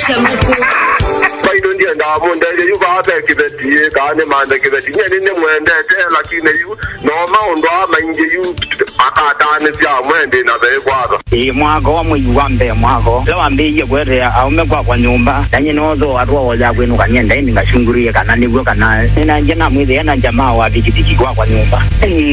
Kiutetya Nguku. Mbaitu ndiye ndabonda yu babe kibeti kane manda kibeti nyene mwende lakini yu noma ondo amainje yu akatane bya mwende na bekwaga mwago wa muyuambe mwago lawa mbiye kwete aume kwa nyumba tanye nozo atwa oja kwenu kanyenda indi ngashungurie kana nibwo kana nina njana mwithe na jamaa wa bikibiki kwa nyumba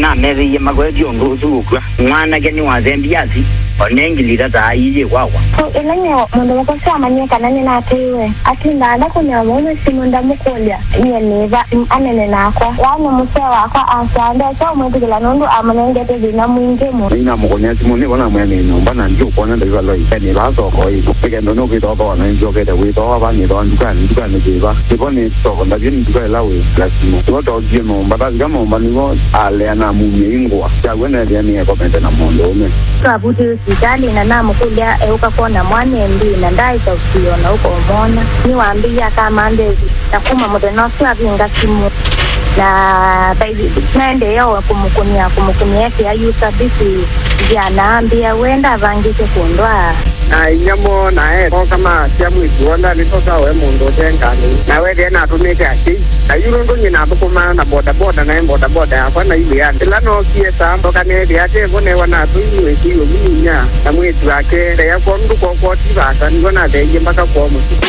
na mezi magwedi onduzu kwa mwana geni wa zembiazi onengilira za iye kwawa elenyo mundo wakosa amanyeka nanye na atewe atinda ndakunya mume simunda mukolya yeneva anene nako wana musewa kwa asanda so mwetikila nondo amanengete zina mwingemo ina mukonyasi mune bona mwene nyumba na ndio kona ndio lo ipeni bazo ko ikupigendo no kito ko na ndio kete wito abani do ndukani jiba ibone to ndabye ndukale lawe plasimo to do gino mbada gamo mbanigo ale ana mumingwa yawene yani ko pente na mondo ume sabuti sidali na namu kulya euka kona mwane ndi na ndai za usiona huko mona ni waambia kama ndezi takuma modeno swa vinga simu na baby nende yao kumukunia yake ya usabisi ya naambia wenda vangike kundwa inyamo nae kama siamu ikuonda nitoka we mundo tengani na wede na tumeke aki na yurundo nyina bukuma na boda na boda hapa na ile yani lano kiesa mboka nede yake bone wana tuimu ekiyo minya na mwetu wake ya kondu kwa tibasa ngona deje mpaka kwa mtu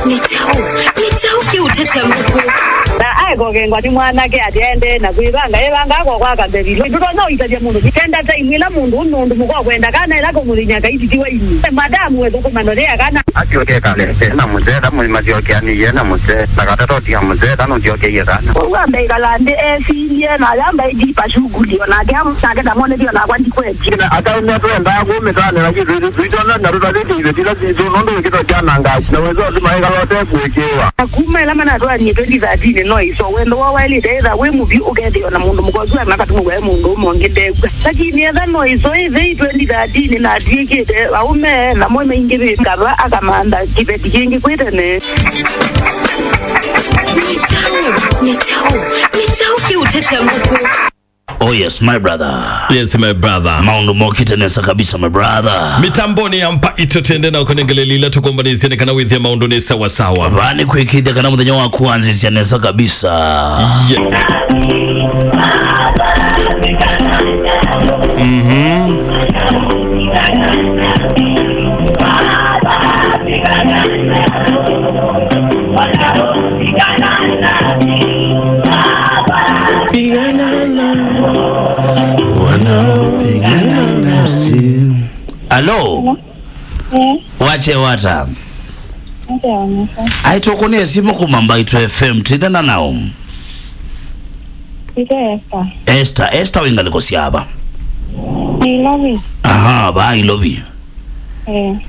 Nikyau Kiutetya Nguku. na aiko kengwa ni mwana ke atende na kuibanga ko kwa kambebilo ndoto no itaje mundu kitenda ta imwila mundu nundu mukwa kwenda kana ila ko mulinya kaititiwe ini madamu wezo kumanolea kana atioke kale na muzeda mu mazioke ani yena muze nakatato dia muzeda no dioke yekana ugambe kalande efilie na yamba idipa shughuli na gamu sage na mone dio na kwandi kweji ata umeto nda kumezana na kitu vitona na rudade ndivyo ndizo nondo kito jana ngazi na wezo zimaika lote kuekewa kuma ila mana toa ni 2013 no iso wendo wa wali deza we muvi ugede na mundu mukojua nakatumu we mundu umongede lakini ya no iso hivi 2013 na diekede aume na mwe ingebe ngaba akamanda kibeti kingi kwitene Nikyau Kiutetya Nguku. Oh yes, my brother. Yes, my brother. Maundu mokitenesa kabisa, my brother. Mitamboni ya Mbaitu tende na ukonengelelila tukombaniziane kana withia maundu ni sawa sawa. Vani kuikida kana mudhenyo wa kuanzisi nesa kabisa. Yeah. Hello. Wache wata. Aitokone simu kuma Mbaitu FM tidana nao. Esther wingaliko siaba. Nairobi. Aha, ba Nairobi.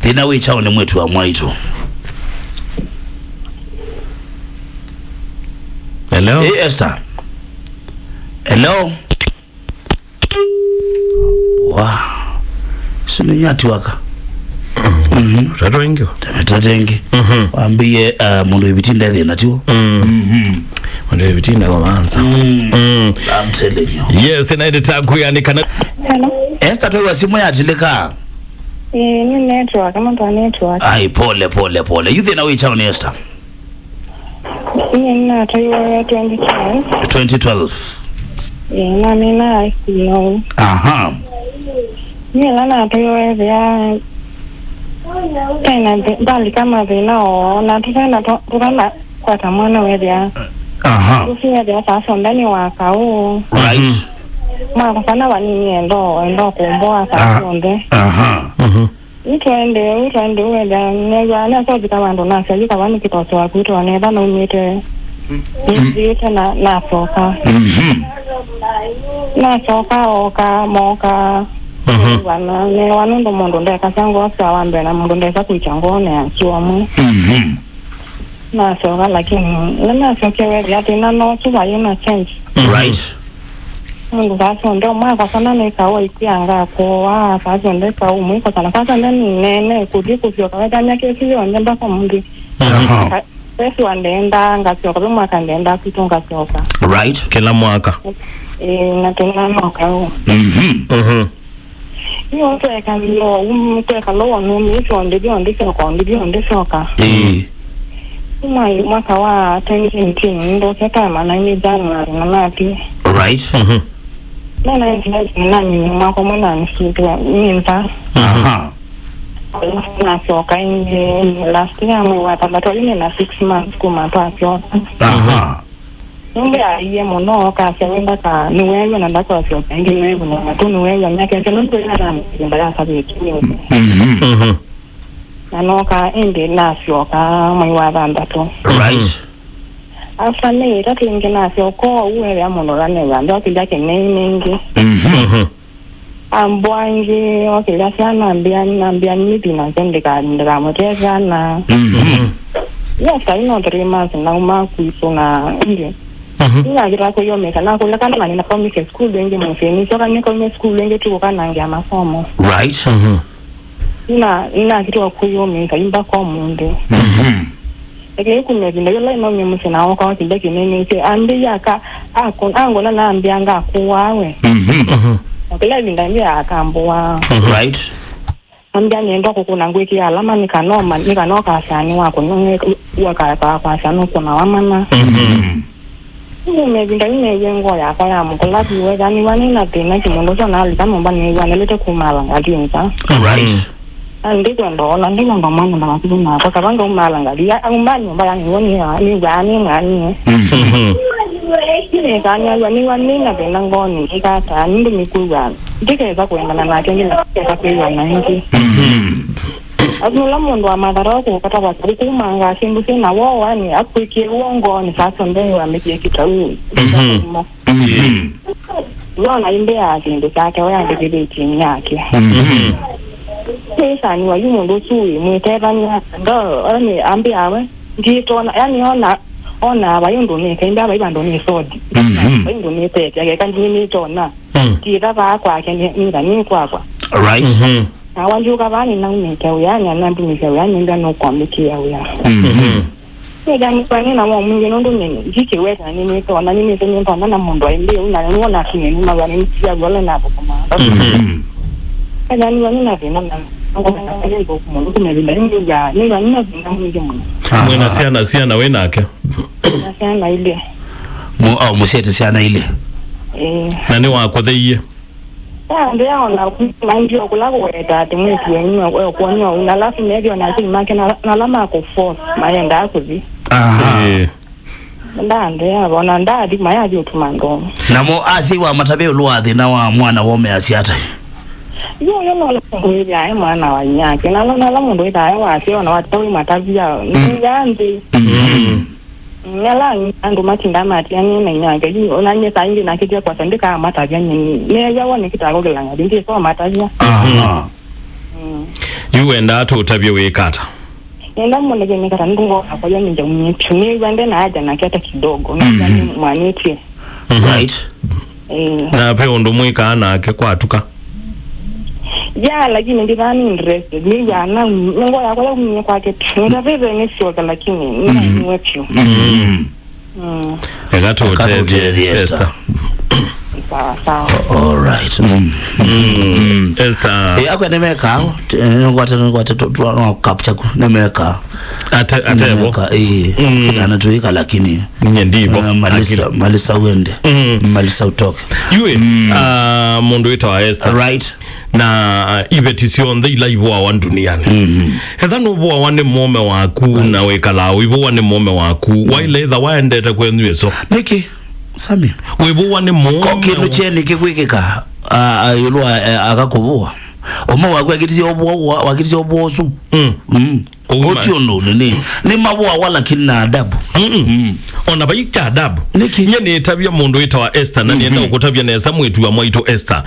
Thina wichao ni mwetu wa Mbaitu. Hello. Hey Esther. Hello. Wow. Sunyati waka. Rato ingi. Tatengi. Waambie mundu ibitinda thina tiwo. Mundu ibitinda kwa manza. I'm telling you. Yes, inaideta kuyani kana. Hello. Esther tuwa simu ya tilika. Ni network kama ndo network. Ai pole. You thina wichao ni Esther. Nina toyo 2012. 2012. Na mina ICO. Aha. Nila na toyo ya tena bali kama vile na tukana kwa tamwana wedia. Aha. Kufia dia sasa ndani wa kao. Right. Mwa kana wani endo kumboa sasa onde. Aha. Utwende wedia nega na so kama ndo na sasa kama kitoto wa kuito waneda na umite. Ndio na soka. Na soka oka moka. Wana ndo mundu ndeka sangu wasa wambe na mundu ndeka kuichangone akiwa mwe. Na soka lakini lena soke wewe ati na no tuba yena change. Right. Mundu sasa ndo mwa kwa sana nikawa ikianga kwa sasa ndeka umwe kwa sana sasa ndani nene kudiku sio kwa ndani yake sio ndamba kwa mundu. Pesi wandenda ngasioka kwa mwaka ndenda kitunga sioka. Right. Kila mwaka. Na tena mwaka huu. Yo tweka lo tweka lo no mi onde soka. Mwaka wa 2017 ndo kama na ni January na napi. Right. Na ni mwaka mwana nisikia nyinza. Na soka nje last year mwaka batoli na 6 months kuma pa soka. Ndio aiye mono ka sema ka nuwewe na ndako sio pengi wewe na tu nuwewe nyake sema ndio ina ndio sababu kile. Na noka ende nasio ka mwa banda to. Right. After me that inge nasio ko uwe ya mono rane ya ndio kile yake mingi. Ambwangi okila sana ambiani miti na kende ka ndra moteza na. Yes, I know 3 months na kuisona ndio. Ina gira ko yome kana ko lakana na promise school nge mfeni so kan ko school nge tu kana nge masomo. Right. Ina kitu ko yome kaimba ko munde. Ege kunye binda yo no nyemu sina ko ka kinde kinene se ande yaka ango na ambianga ko wawe. Okela binda nge akamboa. Right. Ambia nienda kukuna ngweki alama nikanoka sani wako nunge waka kwa sanu kuna wamana. Mebinda yengo ya kwa ya mkola biwe gani wani na tena kimondo sana alika mba ni wanelete kumala ngadinza. Right. Ndiko ndo mwana na watu na kwa sababu umala ngadia umani mba yani ni gani ngani. Ni gani wani na tena ngoni ikata ndio mikuga. Ndikeza kuenda na kengine kwa kwa na hingi. Azula mundu amadara ko kata kwa sababu manga sindu sina wao ni akwike uongo ni sasa ndio wamekie kitau. Yona imbe akindu kake waya ndikide chini yake. Sasa ni wayu mundu sui mwiteba ndo ni ambi awe ngito yani ona abayundu ni kenda abayibando ni sodi. Abayundu ni peke yake kandi ni tona. Tira ba kwa kende ni kwa. Right. Awanjuka bani na Nikyau yani anambi Nikyau yani ndano kwa Nikyau ya. Ni kwa nini na mwingi ndo nini jike weka nini to na nini senye ndo na mundu imbe unaona kini ni magani mtia gole na hapo kama. Ni wani na vina na ngoma na hiyo mundu kumebinda ngi ya ni wani na vina mwingi mwana. Mwena siana we nake. Na siana ile. Musete siana ile. Nani wako theiye? Ndio ona manjio kula kweta timwezi wenyewe kwa kuonyo unalafu medio na kile make na lama ko force mayenda akuzi. Ndio abona ndadi mayaji utumando. Namo asiwa matabe luadhi na wa mwana wome asiata. Yo no ngwe ya mwana wa nyake na la mundu ita wa asio na watawi matavia. Nyanzi. Nyala ando machinda mati yani na nyake ji onanye saindi na kitia kwa sandika matavia nyini ne yawa ni kitagogela ngadi ndi so matavia. You and that utabia we kata. Nenda mwone jeni kata ndungo kwa yani nja mnyetu ni wende na aja na kiata kidogo yani mwaniti. Right. Na pe ondo mwika anake kwatuka. Ya lakini ndivani interested ni ya na ngo ya kwa mwenye kwake ndio vile ni sio lakini ni wetu. Egato hotel Esther. Sawa. All right. Esther. Yako nemeka ngwate tu capture nemeka. Atebo. Anatuika lakini ndibo malisa uende. Malisa utoke. Yue mundu ita Esther. Right. Na ibetisyon the ilaibu wa duniani. Hedhano ubu wane mume waku na wekala ubu wane mume waku waile edha waendete kwenye yeso Niki Sami ubu wane mume kwa kinu cheni kikwikika yulua akakubuwa Oma wakitisi obu osu Otio no ni mabuwa wala kina adabu Ona bayikcha adabu Niki Nye tabia mundu ita wa Esther na nienda ukutabia na esa mwetu wa mwaito Esther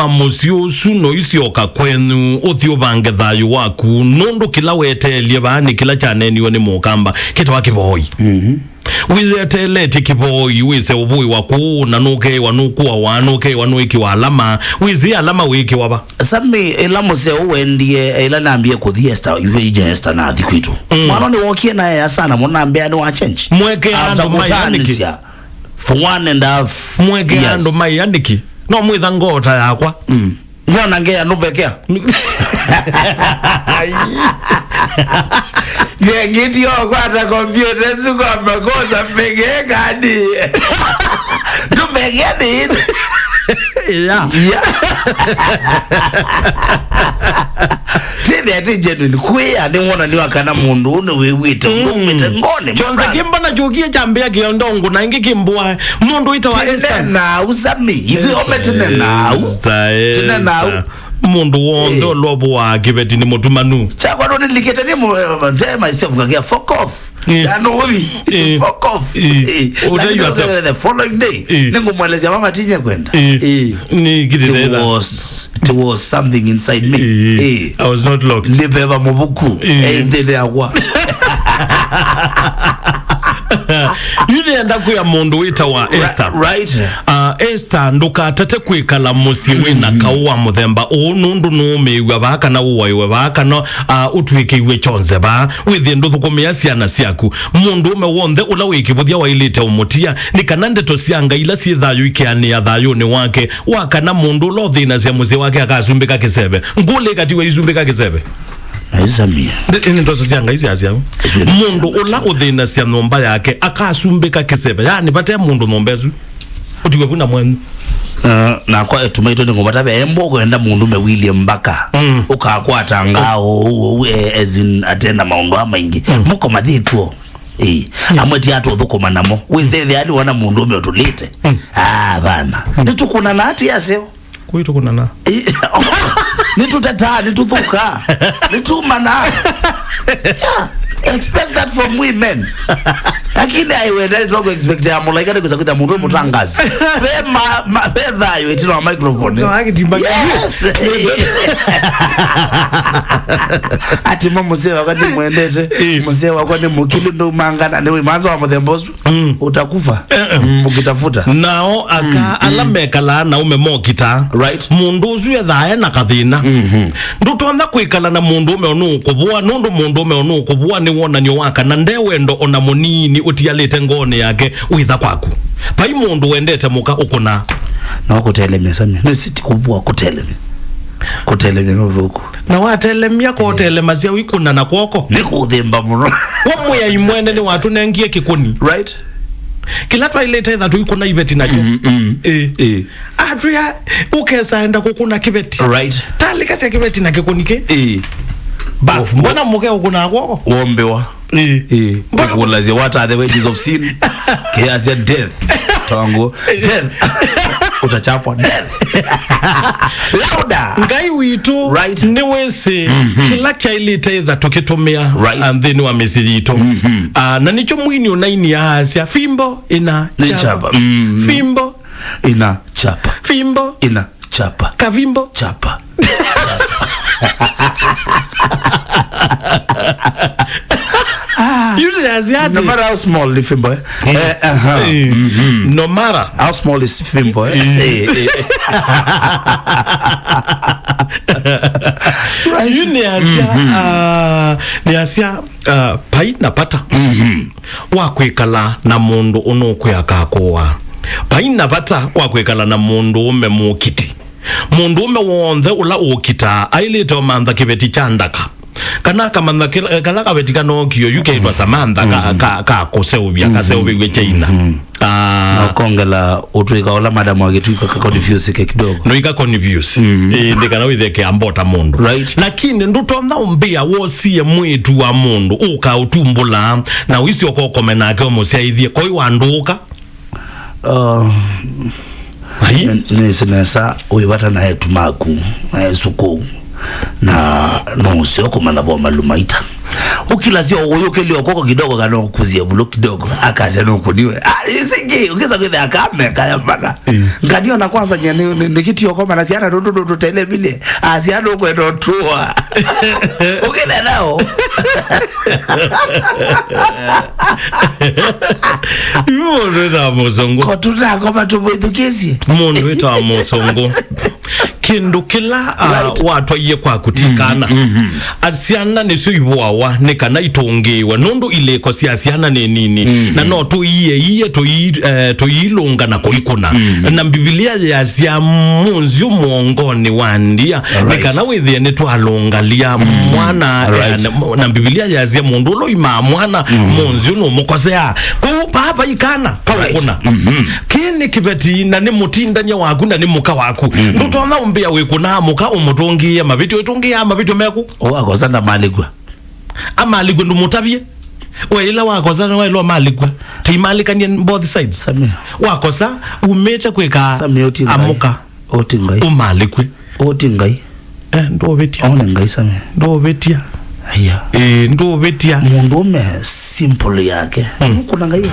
musio suno isi oka kwenu Othio bange dhayu waku Nondo kila wete liebani kila chaneni wani mokamba Kita wakiboi Wize teleti kiboi Wize ubui waku Nanuke wanukuwa wanuke wanuiki wa alama Wize alama wiki waba Sami ilamu se uwe ndiye ila naambia kuthi Esther Yuhije Esther na adhikuitu Mwanoni wakie na ya sana Mwana ni wa change Mweke ando mayaniki For 1.5 Mweke ando mayaniki No mwitha ngota yakwa Nyona ngea nubekea. Ngeti yo kwata computer suko makosa pegeka hadi. Nubekea nini? Yeah. Tebe ati genuine kwea ni wona ni wakana mundu uno wewita ngomete ngone. Jonza kimba na jogia chambia kiondongo na ingi kimbwa mundu ita wa Esther na usami. Ivi ometene na mundu wondo lobo wa kibeti ni mutumanu. Chakwa ndo niliketa ni myself ngakia fuck off. Ya no we fuck off. The following day ningo mwelezea mama tinye kwenda. Ni kitenda. It was something inside me. I was not locked. Libeba mubuku. Ndele akwa. Yule enda kuya mundu wita wa Esther. Right. Esther nduka tate kwikala musiwe na kauwa muthemba o nundu no mewa baka na uwaiwe baka no utwike iwe chonze ba withi nduthu kumia ciana ciaku mundu ume wonde ula wikibuthia wailite umutia ni kanande to cianga ila ci thayu ikiani ya thayu ni wake wakana mundu lo thina cia mucie wake akasumbika kisebe ngule katiwe izumbika kisebe Aizamia. Ini ndoto cianga ici acia mundu ula uthina cia nyumba yake akasumbika kisebe yani bate mundu nombezu utiwe kuna mwenu na kwa tumaito ni ngomata bembo kwenda mundu me William Mbaka ukakwata ngao as in atenda maondo amaingi muko mathiko amweti atu thukuma namo wizethe ali wana mundu me utulite bana nitukuna na ati yaseo kuito kuna na nitutata nituthuka nitumana expect that from women. Lakini aiwenda ndogo expect ya mula ikade kusakuta mundu mutangazi. Bedha yo itino microphone. No akitimba. Yes. Ati mumusewa kwani muendete. Musewa kwani mukili ndo mangana ni manza wa muthembosu. Utakufa. Mukitafuta. Nao aka alameka la na umemokita. Right. Mundu uzuye thae na kathina. Ndutonda kwikala na mundu ume onu kubua nundu mundu ume onu kubua ni wona ni waka na ndewendo ona munini utialite ngone yake uitha kwaku pai mundu wendete muka ukuna na kutelemia sami nisiti kubua kutelemia novuku na watelemia ko telema cia wikuna na kwoko ni kuthimba muno wamwe ya imwene ni watu nengie kikuni right kila twailete that wikuna ibeti najo atria ukesa enda kukuna kibeti right talika cia kibeti na kikuni ke baf mbona muke ukuna kwoko uombewa Because what are the wages of sin? Chaos and death. Tongo death. Utachapwa death. Louder. Ngai witu right. Niwese kila chailite that tukitumia right. And then wa mesijito na nicho mwini unaini ya Asia fimbo ina chapa fimbo ina chapa fimbo ina chapa kavimbo chapa Yule Asiati. No matter how small the fimbo no matter how small is fimbo Yule Asia ni Asia pai na pata wakwikala na mundu unukwiyaka kuwa pai na pata wakwikala na mundu ume mukiti mundu ume wonthe ula ukita ailito mantha kibeti chandaka kana kamanda kala kabetika no kiyo yuke itwa Samantha ka koseubia kaseubia China na kongela utwika ola madam wagetwika ka confuse kidogo no ika confuse ndikana witheke ambota mundu right. Lakini ndutonda umbia wosie mwitu wa mundu uka utumbula na wisi okokome nake omusaithie koi wanduka nisinesa uibata na hetu maku suku na usoko manabo malumaita ukilazio uyokeli okoko kidogo kana kuzia bulo kidogo akaza no kuniwe isingi ukisa kwenda akame kaya bana ngadio na kwanza ni kiti okoma na siana ndo tele bile asiana kwenda tua ukile nao mundu eta musongo ko tutako batu boidukezi mundu eta musongo kindu kila watu ye kwa kutikana asiana ni suiwa ne kana itongewa nondo ile ko siasiana ne nini na no to iye to ilunga na koikuna na Biblia ya sia munzi muongoni wandia ne kana withe ne to alongalia mwana na Biblia ya sia mundu lo ima mwana munzi no mukosea ko papa ikana kuna kini kibeti na ni mutindanya waku na ni muka waku ndutona umbia wekuna muka umutungia mabiti wetungia mabiti meku wakozana maligwa amaligwa ndumutavye weila wakozana wailo maligwa timalikanye both sides samia wakosa umecha kweka amuka otingai umalikwe otingai ndo betia ona ngai samia ndo betia aya ndo betia mundu me simple yake kuna ngai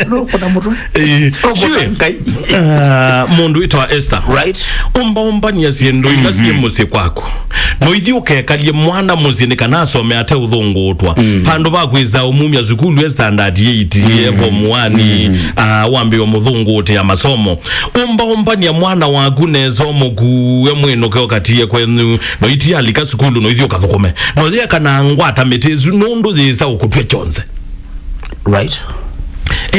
no kuna mtu mundu itwa Esther right umba ni asiendo ikasi musi kwako no ithi ukekalie mwana muzini kana some ate uthungutwa pando bakwiza umumya zukulu standard 8 form 1 wambio muthunguti ya masomo umba ni mwana waku nezo mugu emwino ke okatie kwenu no iti alika sukulu no ithi ukathukume no thia kana ngwata metezu nundu thisa ukutwe chonze right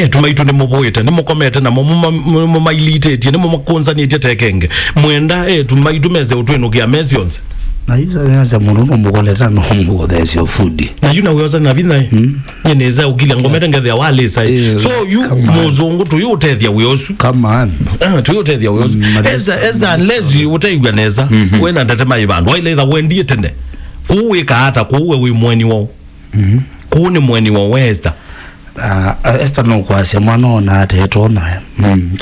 tumaitu ni muboyete ni mukomete na mumailitetie ni mumakonzanitie tekenge mwenda tumaitu meze utwenukia mesionze na yuza mundu mukoleta no mungu there's your food na yuna weoza na bina nyeneza ukila ngomete ngethia walisa so you muzungu tu yutethia weosu come on tu yutethia weosu eza unless you utaigwa neza wena ndatema ibandu waile tha wendie tende kuwika hata kuwe wi mweni wao kuni mweni wa westa Esther no kwase mwana ona atetona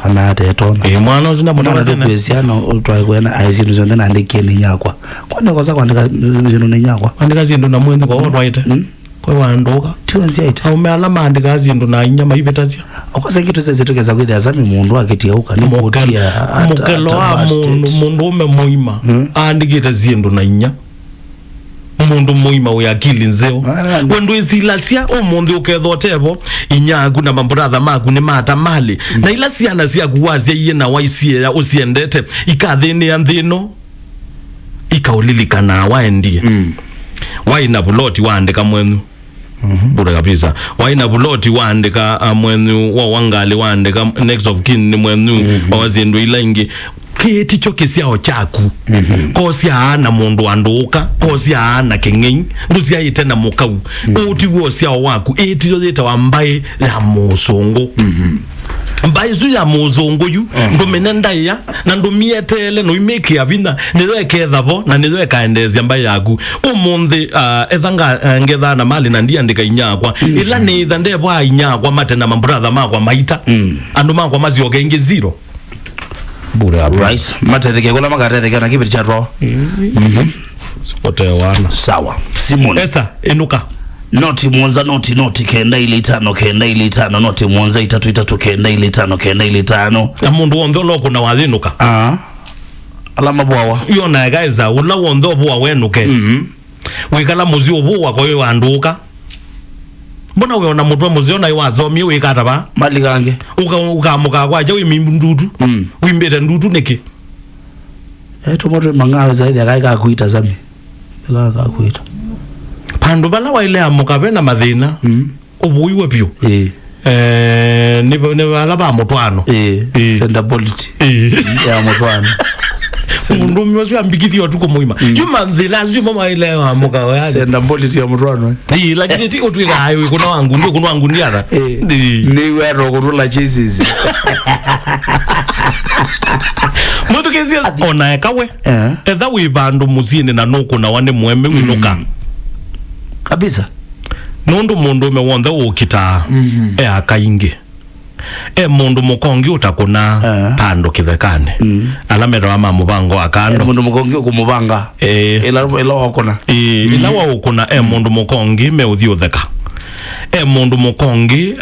ana atetona mwana zina mwana zina kwesiana utwa kwena aizindu zonde na ndikeni nyakwa kwani koza kwandika zinu ne nyakwa kwandika zindu na mwenzi kwa otwaite kwa wandoka tiwanzi aita au mealama andika zindu na inyama ibetazia okoza kitu sezitokeza kwitha azami mundu akitia uka ni mutia mukelo wa mundu ume muima andikita zindu na inya mundu muima we akili nzeo wendu isilasia umundu ukethotebo inyagu na mamburatha maku ni mata mali na ila siana sia kuwazia iye na waisie ya usiendete ikathini ya nthino ikaulilika na waendie waina buloti waandika mwenu bure kabisa waina buloti waandika mwenu wa wangali waandika next of kin ni mwenu wazindu ila ingi kiti choke siao chaku kosi ana mundu anduka kosi ana kengeng ndusi aitena mukau uti wo siao waku iti yozeta wambaye ya muzungu mbaye zu ya muzungu yu ndomenenda ya na ndomietele no imeke abina nizo ekethabo na nizo ekaendezia mbaye yaku umundi ethanga ngetha na mali na ndia ndika inyakwa ila ni thande bwa inyakwa matena mambrother makwa maita andu makwa mazioke ingi zero bure hapo right matetheke kula magatetheke na kibiri chatro ote wana sawa Simon Esther inuka noti mwanza noti kenda ile tano noti mwanza 3 kenda ile tano na mundu wondo loko na wazinuka alama bwawa yona gaiza ula wondo bwa wenuke wikala muzi obwa kwa yo anduka mbona we ona mutwe muzi ona iwazo wikata ba mali gange ukamuka kwaje wimimndudu wimbete ndudu neke tumoto mangawe zaidi akaika kuita zami bila akakuita pandu bala waile amuka bena mathina ubuiwe pyo ne bala ba mutwano senda politi ya mutwano mundu mwazo ambikithio tuko muima yuma ndila zimo maile amuka wa senda politi ya mutwano lakini tiko tuika hayo kuna wangu ndiara ni wero kurula Jesus mutu kezia ona ekawe etha wibandu muzini na nuko na wane mweme winuka kabisa nundu mundu me wonde ukita akaingi mundu mukongi utakuna pando kithekane alamera wa mubango akando mundu mukongi ukumubanga ila wakona ila wakona mundu mukongi me uthiutheka mundu mukongi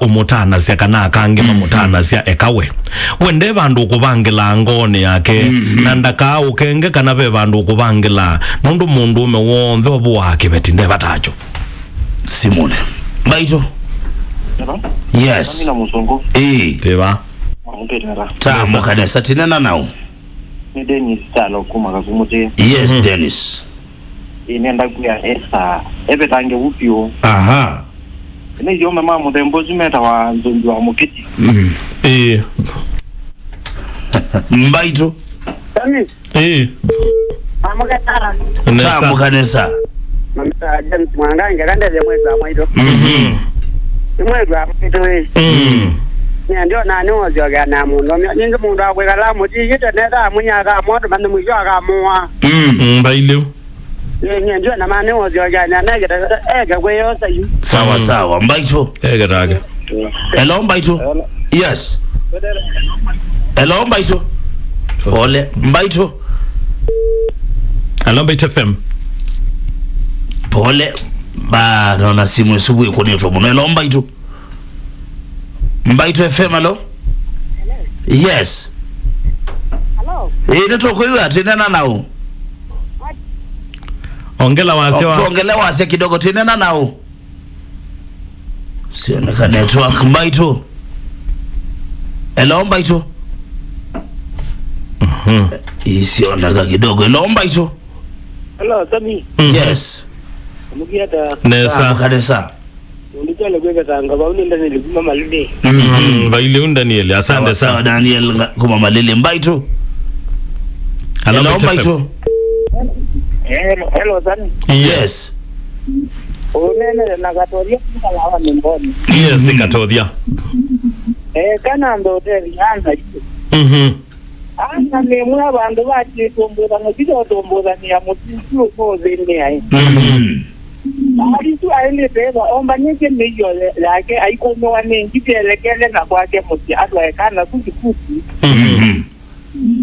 umutana cia kana akange mamutana cia ekawe wende bandu kubangila ngoni yake na ndaka ukenge kana be bandu kubangila nundu mundu me wonde obwa kibetinde batacho Simone Mbaitu yes na muzungu teba Tamu kanisa tinena nao. Ni Dennis talo kuma kazumuti. Yes, Dennis. Inenda kuya Esther. Ebe tange upio. Aha. Ni yoma mama mtembo zimeta wa nzungu wa mukiti. Mbaitu. Amukatara. Tamu kanisa. Mamta jan mwanganga kanda ya mwezi wa Mbaitu. Mwezi wa Mbaitu. Ndio na nyozo ga na mundu nyingi mundu akwegala muti yite neta munyaga moto mande mujwaga muwa Mbaitu ndio na mane nyozo ga na nage ega kweyo sai sawa sawa Mbaitu daga hello Mbaitu yes hello Mbaitu ole Mbaitu hello Mbaitu FM pole ba naona simu subuhi kwa nini tumo hello Mbaitu Mbaitu FM hello? Yes. Hello. Ndio kwa atinena nao. Ongela wase wa. Ongela wase kidogo tinena nao. Sioneka network Mbaitu. Hello Mbaitu. Isioneka kidogo. Hello Mbaitu. Hello Sami. Yes. Mugiata. Nesa. Kanisa. Ndikale kweka tanga bauni ndani kuma malile. Baile Daniel asante sana Daniel kuma malile Mbaitu. Hello Mbaitu. Hello Sami. Yes. Onene na Katodia kala hawa mboni. Yes Katodia. Kana ndo teri anza hiyo. Anga ni mwa bandu bachi tomboza no kido tomboza ni ya mutisi ko zene ai. Alitu aile peba omba nyeke meyo yake aikono wanengi pelekele na kwake muti atwa kana kukuti.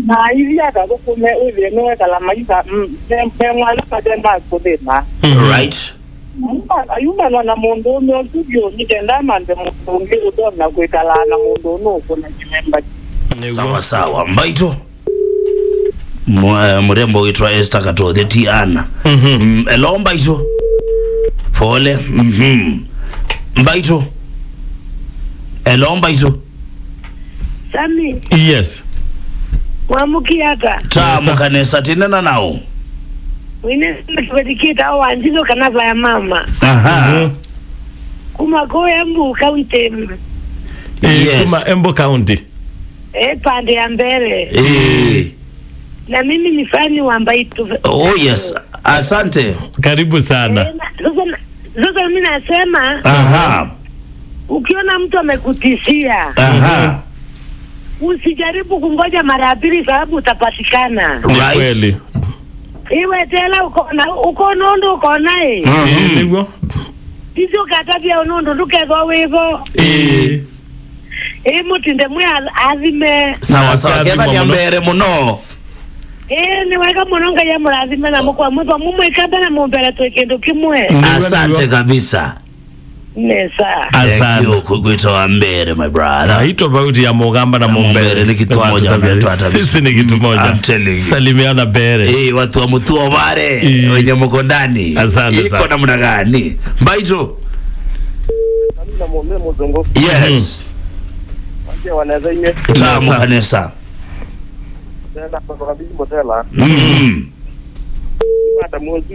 Na hivi aka kume ule no kala maisha mpemwa la patenda kodema. Right. Ayumba na mondo no studio ni tenda mande mutonge udona kwekala na mondo no kuna chimemba. Sawa sawa Mbaitu. Mrembo witwa Esther Katodhe Tiana. Hello Mbaitu. Pole. Mbaitu. Hello Mbaitu. Sami. Yes. Wamukiaga. Tamu kanisa tinena nao. Wine kwedikita au anjilo kanava ya mama. Aha. Kuma go Embu County. Yes. Kuma Embu County. Pande ya mbele. Na mimi ni fani wa Mbaitu. Oh yes. Asante. Karibu sana. Sasa mimi nasema ukiona mtu amekutishia usijaribu kungoja mara pili sababu utapatikana. Kweli. Iwe tela uko nondo uko naye. Ndivyo. Hizo katabia nondo ndukezo wevo. Mutinde mwe azime. Sawa sawa keba nyambere muno. Ni weka mononga ya mulazima na mkwa mwa mumwe kaba na mumbele twekendo kimwe. Asante kabisa. Nesa. Asante kukuita wa mbere my brother. Haito bauti ya Mugamba na Mumbere ni kitu moja. Sisi ni kitu moja. Salimiana bere. Watu wa Mutuo Mare wenye mko ndani. Asante sana. Iko namna gani? Mbaitu. Na mume mzungu. Yes. Wanje wanaweza ime. Tamu kanisa. Tena kwa kabisa motela. Hata mwanzo.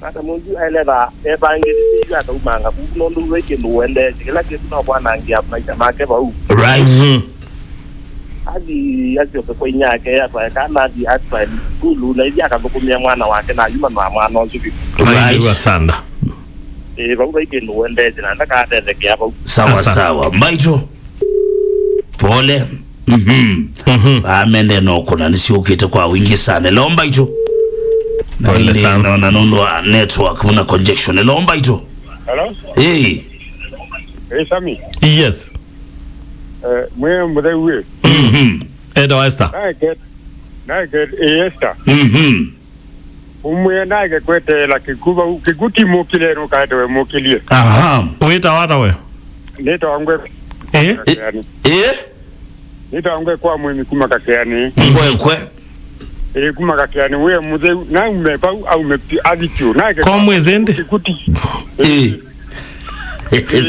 Hata mwanzo aeleza ebangi ya tumanga kunondo weke nuende kila kitu na bwana ngia maisha make ba. Right. Hadi kwa nyake ya kwa kana di hata kulu na hivi akakukumia mwana wake na yuma na mwana nzuki. Right. Asanda. Bauba weke nuende na ndaka atezeke hapo. Sawa sawa. Mbaitu. Pole. Amende no kuna nisiukite kwa wingi sana. Lomba ito. Pole sana na nondo network una congestion. Lomba ito. Hello? Hey Sami. Yes. Mwe mwewe. Edo Esther. Naget Esther. Umwe naget kwete la kikuba kiguti mokile no kaito mokilie. Wita wata we. Neto angwe. Nita angwe kwa mwe mikuma kakeani. Kwe. Kuma kakeani we muze na umepa au mepi aditio. Kwa mwezende? Kiguti.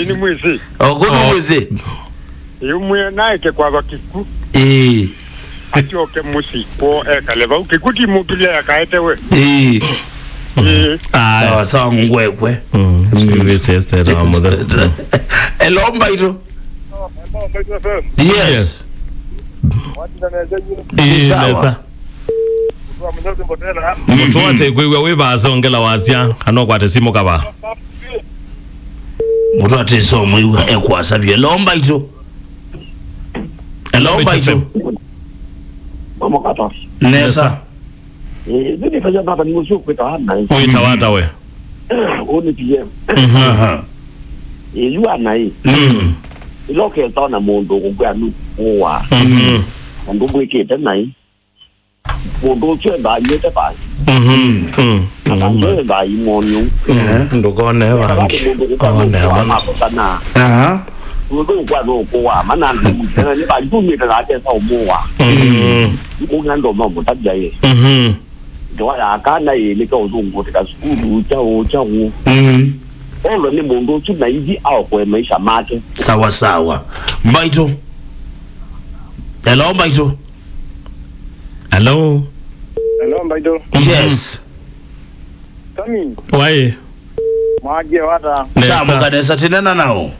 Ni mwezi. Ogono mwezi. Yumwe naike kwa bakiku. Achoke musiko ekaleva ukikuti mukile akaetewe. Sawa ngwekwe. This Esther na mother. Hello Mbaitu. Yes. Sawa. Mutwate kwewe webaza ongela wazya anokwate simo kaba. Mutwate somo iwe ekwasabye. Hello Mbaitu. Hello Mbaitu. Mama kata. Nesa. Zini fanya baba ni musuku kwetahana. Uitawata we. Oni PM. Yuwa na hii. Iloke tona mundu kugwa nuwa. Mundu bwekete na hii. Mundu chwe ba yete ba. Akanjwe ba imonyu. Ndogone wa. One wa. Mundu kwa no kwa mana ndumutena ni ba yumi ka ate sa omowa. Ngando mamo tajaye. Doa ya kana ile ka uzungu tika skulu chao. Olo ni mundu tu na hivi au kwa maisha make. Sawa. Mbaitu. Hello Mbaitu. Hello Mbaitu. Yes. Tami. Why? Magie wata. Tamu kadesa tinena nao.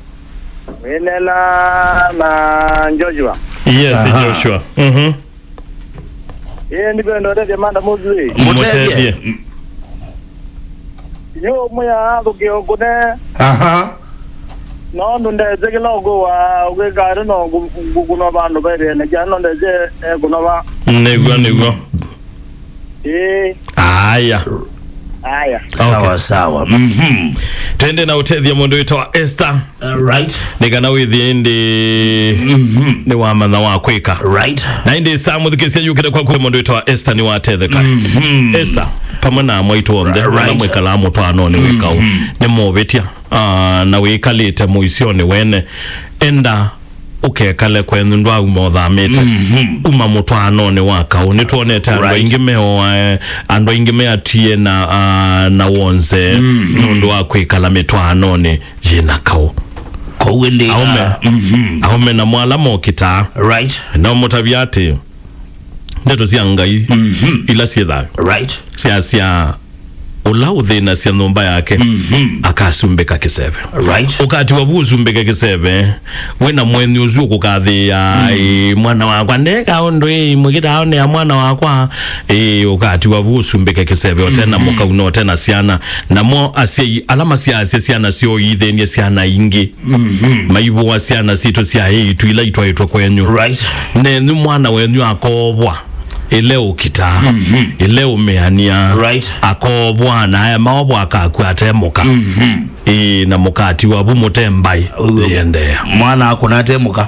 Wenela na Joshua. Yes, Joshua. Ndipo ndo ndio manda muzuri. Mutebye. Yo moya ngogone. No ndo ndeze logo wa ugegaro no guguno bandu bere ne jano ndeze guno ba. Nego. Aya. Sawa. Twende na utethia mundu witwa Esther. Right. Nigana withi ni wa matha wa kwika. Right. Na indi samu thikisia yukire kwa mundu witwa Esther ni wa tetheka. Esther pamana mwitu omde na mwikala mutu anoni wikau. Ni mubitia na wikalite muisioni wene enda ukekale kwenu ndwa umothamite mutu anoni wakau nituonete andu ingi meatie na wonze nundu wa kwikala mitu anoni jina kau kowende aume na mwala mokita right na mutabiati ndeto cia ngai ila cietha right cia ula uthina cia nyumba yake akasumbika kisebe right ukati wa buzumbika kisebe wena mwenye uzu kukathia mwana wakwa ndeka ondo mwikita one ya mwana wakwa ukati wa buzumbika kisebe otena muka uno tena siana na mo asie alama cia siana sio ithenie siana ingi maibo wa siana sito cia tu ila itwa kwenyu right ne ni mwana wenyu akobwa ileo kita ileo meania right akobwa na aya maobwa akakwate muka na mukati wa bumutembai yendea mwana akonate muka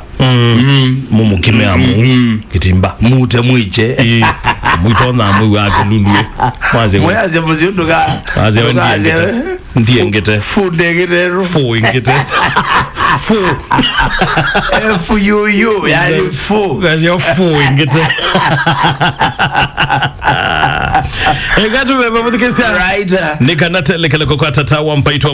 mumukime amu kitimba mute mwiche mwitona mwi wake lulwe mwaze muzunduka aze ndiye ngete funde ngete fu ngete fu fu yani fu gazi fu ngete egatu beba mudikisia right nikanate lekele kwa tatawa Mbaitu